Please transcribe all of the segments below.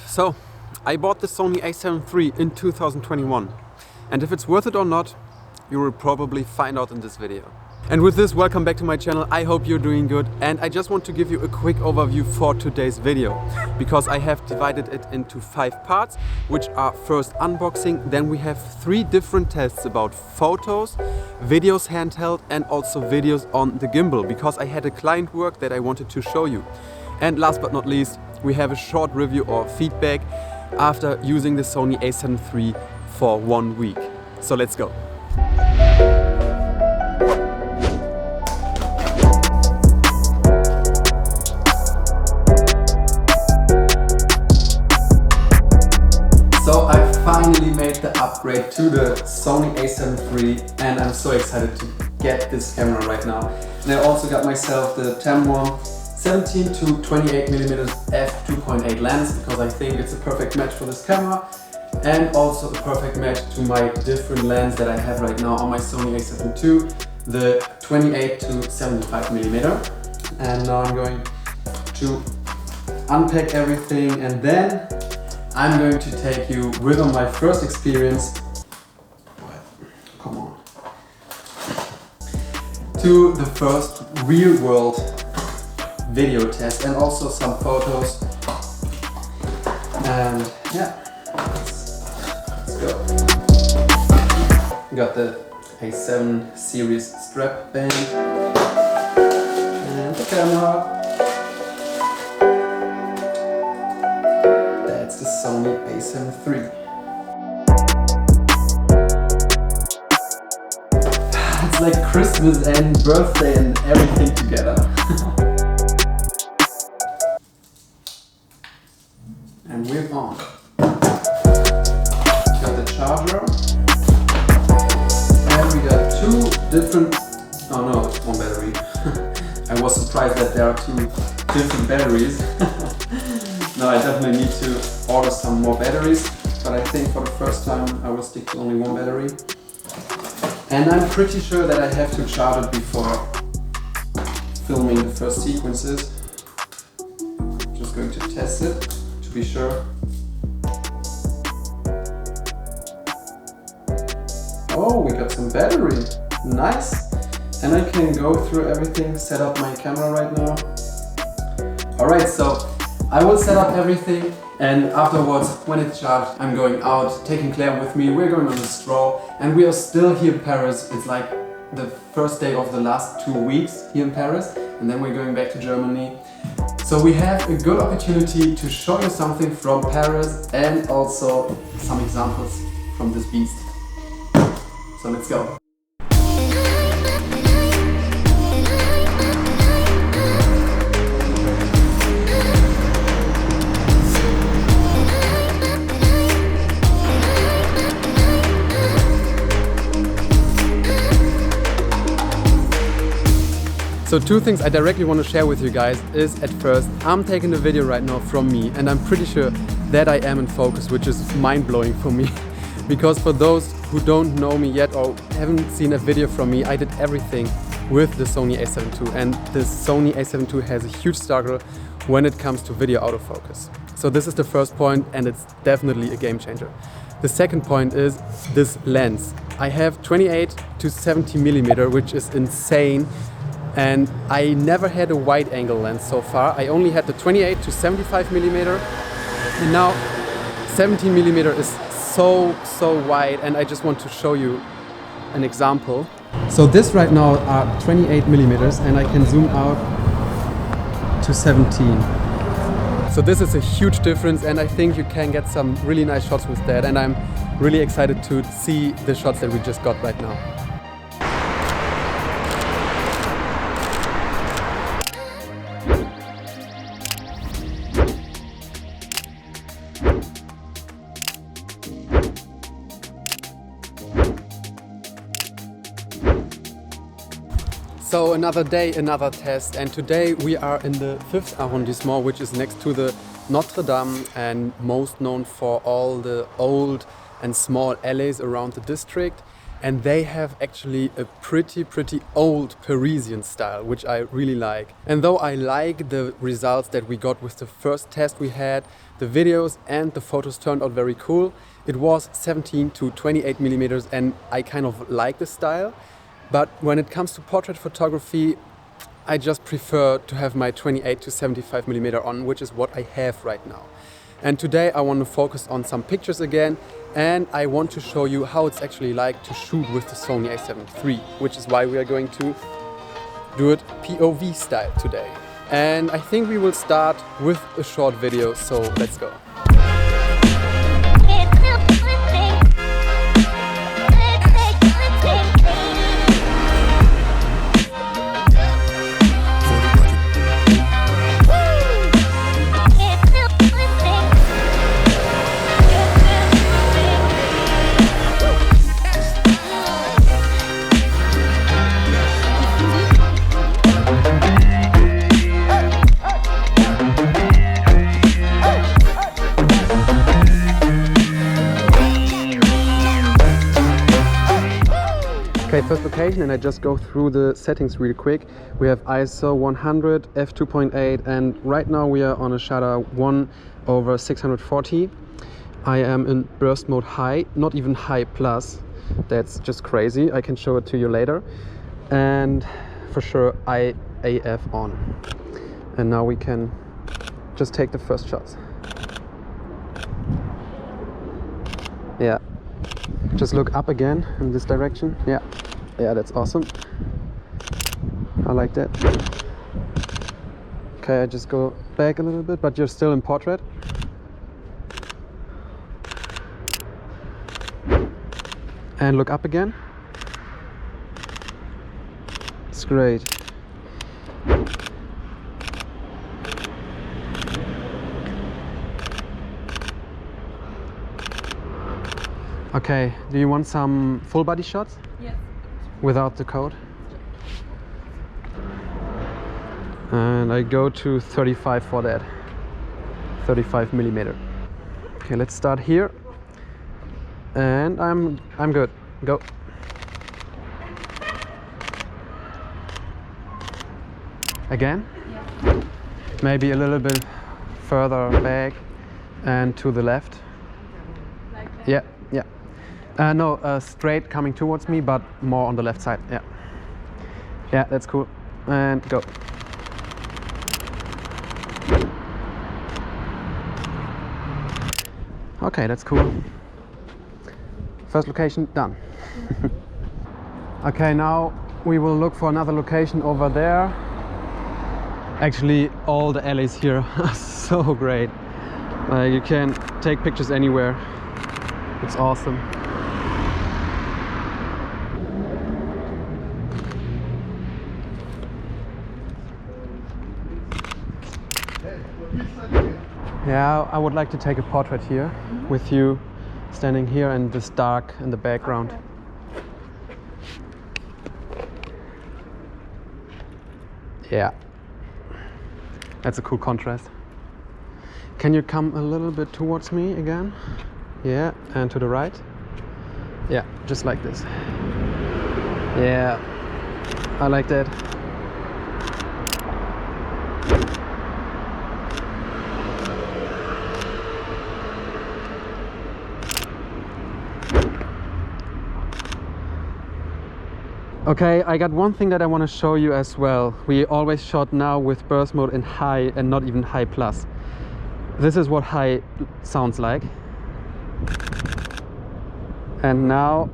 So, I bought the Sony A7 III in 2021, and if it's worth it or not, you will probably find out in this video. And with this, welcome back to my channel. I hope you're doing good, and I just want to give you a quick overview for today's video, because I have divided it into 5 parts, which are first unboxing, then we have 3 different tests about photos, videos handheld, and also videos on the gimbal, because I had a client work that I wanted to show you. And last but not least, we have a short review or feedback after using the Sony A7 III for 1 week. So let's go. So I finally made the upgrade to the Sony A7 III, and I'm so excited to get this camera right now. And I also got myself the Tamron 17 to 28mm f2.8 lens, because I think it's a perfect match for this camera, and also a perfect match to my different lens that I have right now on my Sony A7 II, the 28 to 75mm. And now I'm going to unpack everything, and then I'm going to take you with on my first experience, come on, to the first real world video test and also some photos. And yeah, let's go. Got the A7 series strap band and the camera. That's the Sony A7 III. It's like Christmas and birthday and everything together. And we're on. Got the charger. And we got 2 different, oh no, it's 1 battery. I was surprised that there are 2 different batteries. No, I definitely need to order some more batteries, but I think for the first time I will stick to only 1 battery. And I'm pretty sure that I have to charge it before filming the first sequences. Just going to test it to be sure. Oh, we got some battery. Nice. And I can go through everything, set up my camera right now. Alright, so I will set up everything, and afterwards, when it's charged, I'm going out, taking Claire with me. We're going on a stroll, and we are still here in Paris. It's like the first day of the last 2 weeks here in Paris, and then we're going back to Germany. So we have a good opportunity to show you something from Paris and also some examples from this beast. So let's go. So 2 things I directly want to share with you guys is, at first, I'm taking the video right now from me, and I'm pretty sure that I am in focus, which is mind-blowing for me. Because for those who don't know me yet or haven't seen a video from me, I did everything with the Sony A7 II, and the Sony A7 II has a huge struggle when it comes to video autofocus. So this is the first point, and it's definitely a game changer. The second point is this lens. I have 28 to 70mm, which is insane. And I never had a wide angle lens so far. I only had the 28 to 75mm, and now 17mm is so wide, and I just want to show you an example. So this right now are 28mm, and I can zoom out to 17. So this is a huge difference, and I think you can get some really nice shots with that, and I'm really excited to see the shots that we just got right now. So another day, another test, and today we are in the 5th arrondissement, which is next to the Notre Dame and most known for all the old and small alleys around the district. and they have actually a pretty old Parisian style, which I really like. And though I like the results that we got with the first test we had, the videos and the photos turned out very cool. It was 17 to 28 millimeters and I kind of like the style. But when it comes to portrait photography, I just prefer to have my 28 to 75 millimeter on, which is what I have right now. And today I want to focus on some pictures again, and I want to show you how it's actually like to shoot with the Sony A7 III, which is why we are going to do it POV style today. And I think we will start with a short video, so let's go. Okay, first location, and I just go through the settings really quick. We have ISO 100, f2.8, and right now we are on a shutter 1/640. I am in burst mode high, not even high plus. That's just crazy. I can show it to you later. And for sure AF on. And now we can just take the first shots. Yeah. Just look up again in this direction. Yeah, that's awesome. I like that. Okay, I just go back a little bit, but you're still in portrait. And look up again. It's great. Okay, do you want some full body shots? Yes. Without the code? And I go to 35 for that. 35 millimeter. Okay, let's start here. And I'm good. Go. Again? Yeah. Maybe a little bit further back and to the left. Like that? Yeah. No, straight coming towards me, but more on the left side. Yeah, that's cool. And go. Okay, that's cool. First location done. Okay, now we will look for another location over there. Actually, all the alleys here are so great. You can take pictures anywhere. It's awesome. Yeah, I would like to take a portrait here with you standing here and this dark in the background. Okay. Yeah, that's a cool contrast. Can you come a little bit towards me again? Yeah, and to the right. Yeah, just like this. Yeah, I like that. Okay, I got one thing that I want to show you as well. We always shot now with burst mode in high and not even high plus. This is what high sounds like. And now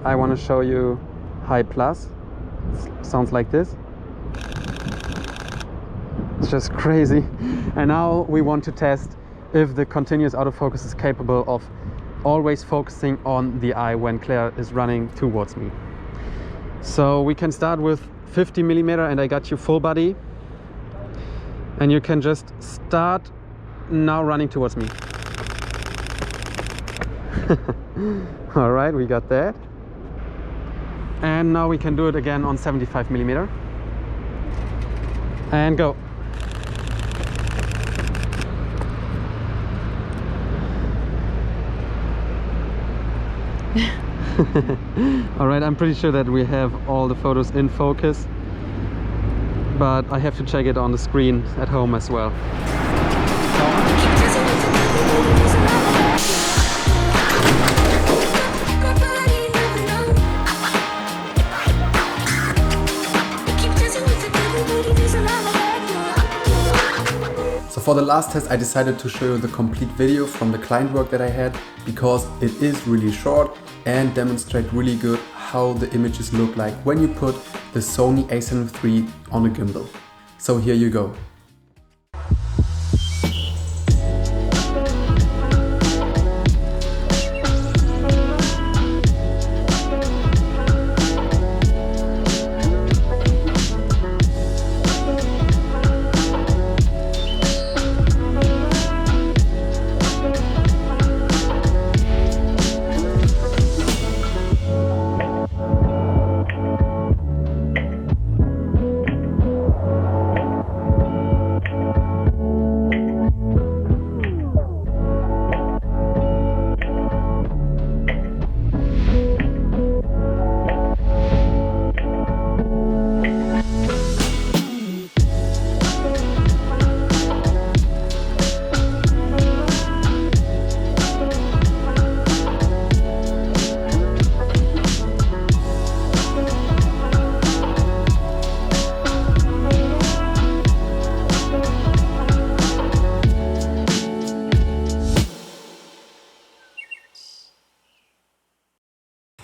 I want to show you high plus. Sounds like this. It's just crazy. And now we want to test if the continuous autofocus is capable of always focusing on the eye when Claire is running towards me. So we can start with 50 millimeter, and I got you full body. And you can just start now running towards me. All right, we got that. And now we can do it again on 75 millimeter. And go. Alright, I'm pretty sure that we have all the photos in focus, but I have to check it on the screen at home as well. So for the last test I decided to show you the complete video from the client work that I had, because it is really short and demonstrate really good how the images look like when you put the Sony A7 III on a gimbal. So here you go.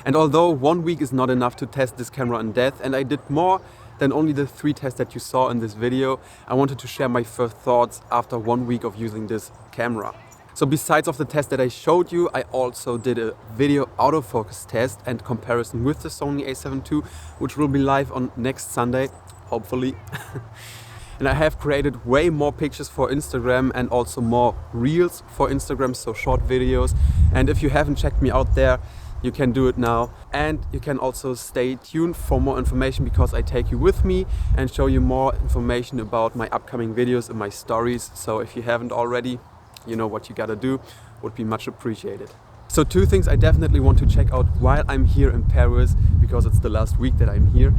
And although 1 week is not enough to test this camera in depth, and I did more than only the 3 tests that you saw in this video, I wanted to share my first thoughts after 1 week of using this camera. So besides of the test that I showed you, I also did a video autofocus test and comparison with the Sony A7 II, which will be live on next Sunday, hopefully. And I have created way more pictures for Instagram and also more reels for Instagram, so short videos. And if you haven't checked me out there, you can do it now. And you can also stay tuned for more information, because I take you with me and show you more information about my upcoming videos and my stories. So if you haven't already, you know what you gotta do, would be much appreciated. So 2 things I definitely want to check out while I'm here in Paris, because it's the last week that I'm here,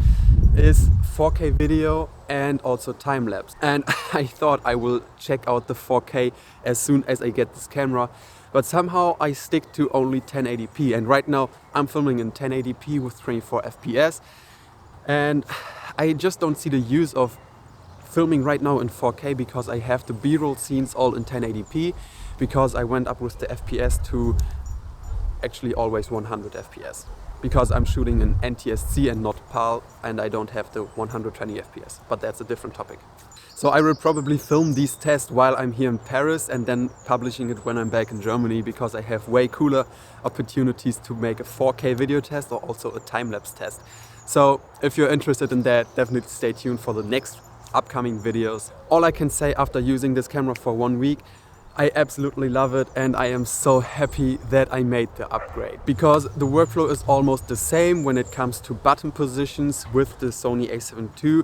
is 4K video and also time-lapse. And I thought I will check out the 4K as soon as I get this camera, but somehow I stick to only 1080p, and right now I'm filming in 1080p with 24 FPS, and I just don't see the use of filming right now in 4K, because I have the B-roll scenes all in 1080p, because I went up with the FPS to actually always 100 FPS, because I'm shooting in NTSC and not PAL, and I don't have the 120 FPS, but that's a different topic. So I will probably film these tests while I'm here in Paris and then publishing it when I'm back in Germany, because I have way cooler opportunities to make a 4K video test or also a time-lapse test. So if you're interested in that, definitely stay tuned for the next upcoming videos. All I can say after using this camera for 1 week, I absolutely love it, and I am so happy that I made the upgrade, because the workflow is almost the same when it comes to button positions with the Sony A7 II.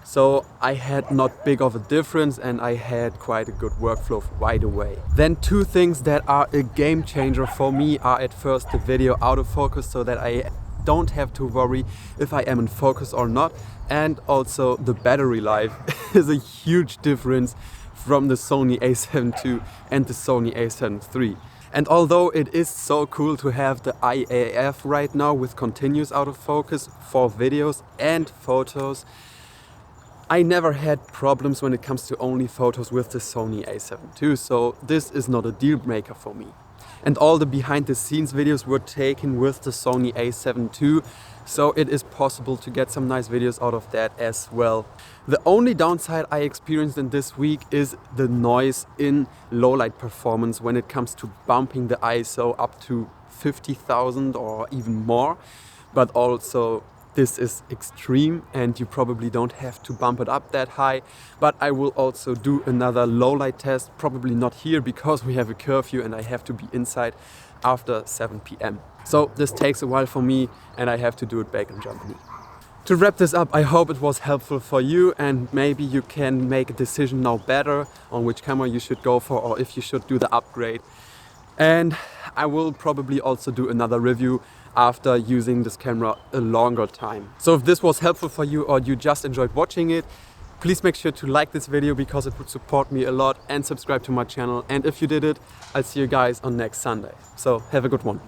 So I had not big of a difference, and I had quite a good workflow right away. Then 2 things that are a game changer for me are at first the video autofocus, so that I don't have to worry if I am in focus or not, and also the battery life is a huge difference from the Sony A7 II and the Sony A7 III. And although it is so cool to have the IAF right now with continuous autofocus for videos and photos, I never had problems when it comes to only photos with the Sony A7 II, so this is not a deal maker for me. And all the behind the scenes videos were taken with the Sony A7 II, so it is possible to get some nice videos out of that as well. The only downside I experienced in this week is the noise in low light performance when it comes to bumping the ISO up to 50,000 or even more, but also this is extreme and you probably don't have to bump it up that high. But I will also do another low light test, probably not here because we have a curfew and I have to be inside after 7 p.m. So this takes a while for me and I have to do it back in Germany. To wrap this up, I hope it was helpful for you and maybe you can make a decision now better on which camera you should go for or if you should do the upgrade. And I will probably also do another review after using this camera a longer time. So if this was helpful for you or you just enjoyed watching it, please make sure to like this video because it would support me a lot, and subscribe to my channel. And if you did it, I'll see you guys on next Sunday. So have a good one.